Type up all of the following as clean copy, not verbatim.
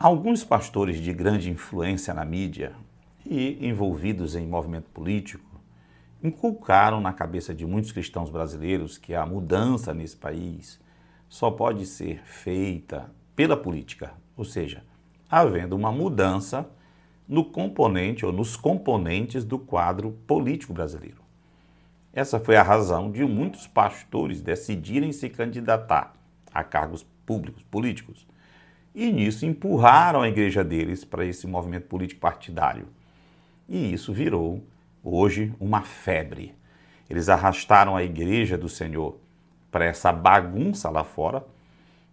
Alguns pastores de grande influência na mídia e envolvidos em movimento político inculcaram na cabeça de muitos cristãos brasileiros que a mudança nesse país só pode ser feita pela política, ou seja, havendo uma mudança no componente ou nos componentes do quadro político brasileiro. Essa foi a razão de muitos pastores decidirem se candidatar a cargos públicos, políticos, e nisso empurraram a igreja deles para esse movimento político partidário. E isso virou, hoje, uma febre. Eles arrastaram a igreja do Senhor para essa bagunça lá fora,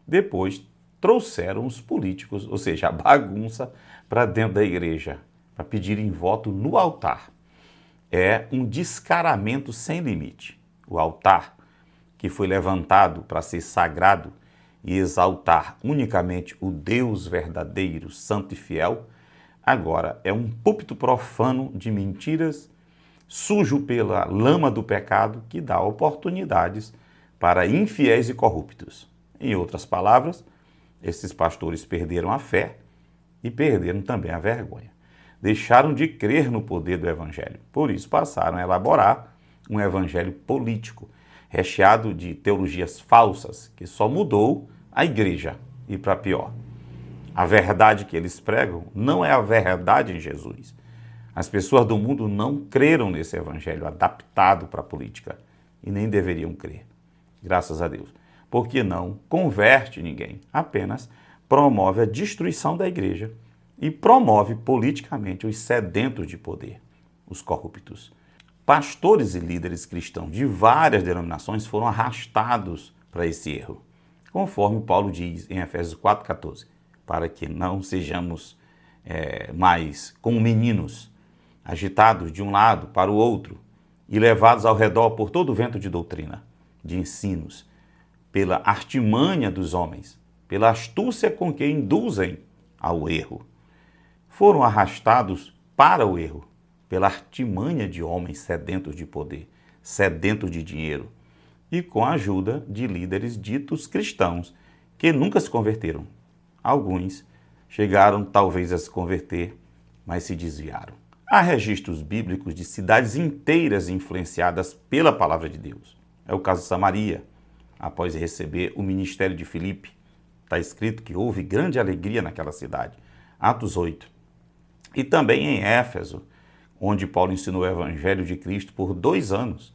depois trouxeram os políticos, ou seja, a bagunça, para dentro da igreja, para pedirem voto no altar. É um descaramento sem limite. O altar, que foi levantado para ser sagrado e exaltar unicamente o Deus verdadeiro, santo e fiel, agora é um púlpito profano de mentiras, sujo pela lama do pecado, que dá oportunidades para infiéis e corruptos. Em outras palavras, esses pastores perderam a fé e perderam também a vergonha. Deixaram de crer no poder do evangelho. Por isso passaram a elaborar um evangelho político, recheado de teologias falsas, que só mudou a igreja e para pior. A verdade que eles pregam não é a verdade em Jesus. As pessoas do mundo não creram nesse evangelho adaptado para a política e nem deveriam crer, graças a Deus, porque não converte ninguém, apenas promove a destruição da igreja e promove politicamente os sedentos de poder, os corruptos. Pastores e líderes cristãos de várias denominações foram arrastados para esse erro, conforme Paulo diz em Efésios 4,14, para que não sejamos mais como meninos, agitados de um lado para o outro e levados ao redor por todo o vento de doutrina, de ensinos, pela artimanha dos homens, pela astúcia com que induzem ao erro. Foram arrastados para o erro, pela artimanha de homens sedentos de poder, sedentos de dinheiro, e com a ajuda de líderes ditos cristãos, que nunca se converteram. Alguns chegaram talvez a se converter, mas se desviaram. Há registros bíblicos de cidades inteiras influenciadas pela palavra de Deus. É o caso de Samaria, após receber o ministério de Filipe. Está escrito que houve grande alegria naquela cidade. Atos 8. E também em Éfeso, onde Paulo ensinou o evangelho de Cristo por 2 anos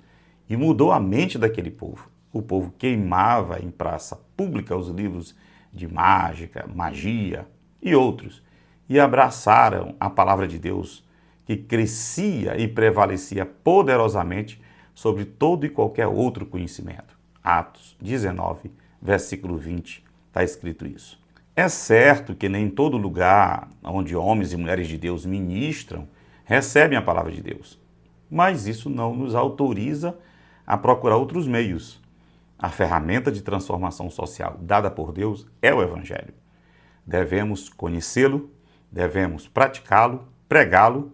e mudou a mente daquele povo. O povo queimava em praça pública os livros de mágica, magia e outros, e abraçaram a palavra de Deus, que crescia e prevalecia poderosamente sobre todo e qualquer outro conhecimento. Atos 19, versículo 20, está escrito isso. É certo que nem em todo lugar onde homens e mulheres de Deus ministram, recebem a palavra de Deus, mas isso não nos autoriza a procurar outros meios. A ferramenta de transformação social dada por Deus é o Evangelho. Devemos conhecê-lo, devemos praticá-lo, pregá-lo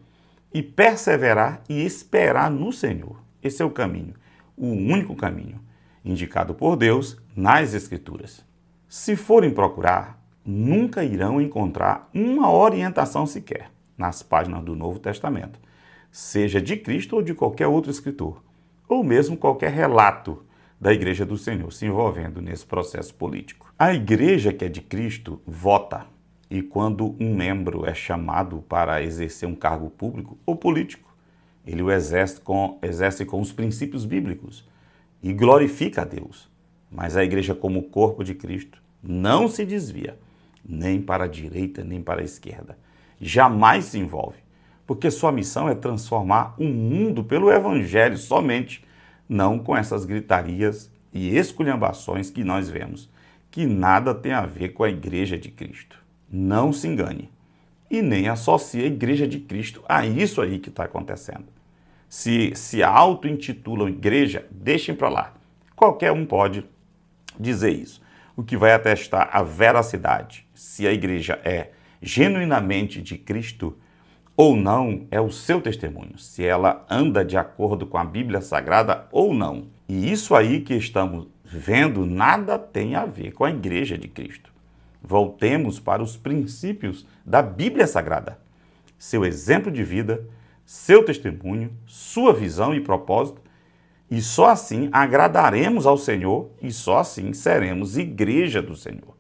e perseverar e esperar no Senhor. Esse é o caminho, o único caminho, indicado por Deus nas Escrituras. Se forem procurar, nunca irão encontrar uma orientação sequer nas páginas do Novo Testamento, seja de Cristo ou de qualquer outro escritor, ou mesmo qualquer relato da Igreja do Senhor se envolvendo nesse processo político. A Igreja que é de Cristo vota, e quando um membro é chamado para exercer um cargo público ou político, ele o exerce com os princípios bíblicos e glorifica a Deus. Mas a Igreja, como corpo de Cristo, não se desvia, nem para a direita, nem para a esquerda. Jamais se envolve, porque sua missão é transformar o mundo pelo Evangelho somente, não com essas gritarias e esculhambações que nós vemos, que nada tem a ver com a Igreja de Cristo. Não se engane e nem associe a Igreja de Cristo a isso aí que está acontecendo. Se auto-intitulam igreja, deixem para lá. Qualquer um pode dizer isso. O que vai atestar a veracidade, se a igreja é genuinamente de Cristo ou não, é o seu testemunho, se ela anda de acordo com a Bíblia Sagrada ou não. E isso aí que estamos vendo nada tem a ver com a Igreja de Cristo. voltemos para os princípios da Bíblia Sagrada, seu exemplo de vida, seu testemunho, sua visão e propósito, e só assim agradaremos ao Senhor e só assim seremos igreja do Senhor.